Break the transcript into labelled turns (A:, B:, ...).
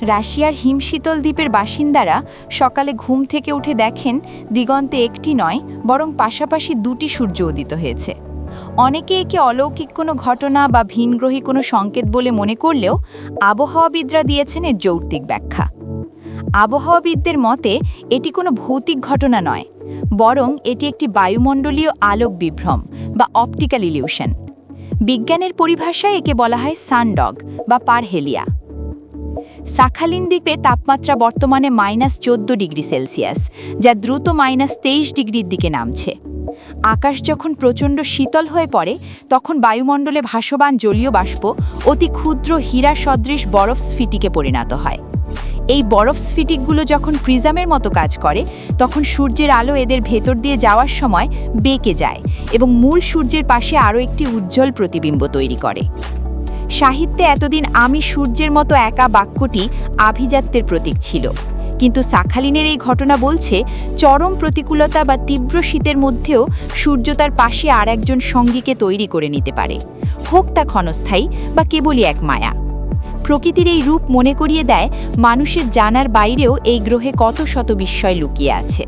A: রাশিয়ার হিমশীতল দ্বীপের বাসিন্দারা সকালে ঘুম থেকে উঠে দেখেন দিগন্তে একটি নয় বরং পাশাপাশি দুটি সূর্য উদিত হয়েছে। অনেকে একে অলৌকিক কোনো ঘটনা বা ভিনগ্রহী কোনো সংকেত বলে মনে করলেও আবহাওয়াবিদরা দিয়েছেন এর যৌক্তিক ব্যাখ্যা। আবহাওয়াবিদদের মতে এটি কোনো ভৌতিক ঘটনা নয়, বরং এটি একটি বায়ুমণ্ডলীয় আলোক বিভ্রম বা অপটিক্যাল ইলিউশন। বিজ্ঞানের পরিভাষায় একে বলা হয় সানডগ বা পারহেলিয়া। সাখালিন দ্বীপে তাপমাত্রা বর্তমানে -14°C, যা দ্রুত -23 ডিগ্রির দিকে নামছে। আকাশ যখন প্রচণ্ড শীতল হয়ে পড়ে তখন বায়ুমণ্ডলে ভাসমান জলীয় বাষ্প অতি ক্ষুদ্র হীরা সদৃশ বরফ স্ফটিকে পরিণত হয়। এই বরফ স্ফটিকগুলো যখন প্রিজমের মতো কাজ করে তখন সূর্যের আলো এদের ভেতর দিয়ে যাওয়ার সময় বেঁকে যায় এবং মূল সূর্যের পাশে আরও একটি উজ্জ্বল প্রতিবিম্ব তৈরি করে। সাহিত্যে এতদিন আমি সূর্যের মতো একা বাক্যটি আভিজাত্যের প্রতীক ছিল, কিন্তু সাখালিনের এই ঘটনা বলছে চরম প্রতিকূলতা বা তীব্র শীতের মধ্যেও সূর্য তার পাশে আর একজন সঙ্গীকে তৈরি করে নিতে পারে, হোক তা ক্ষণস্থায়ী বা কেবলই এক মায়া। প্রকৃতির এই রূপ মনে করিয়ে দেয় মানুষের জানার বাইরেও এই গ্রহে কত শত বিস্ময় লুকিয়ে আছে।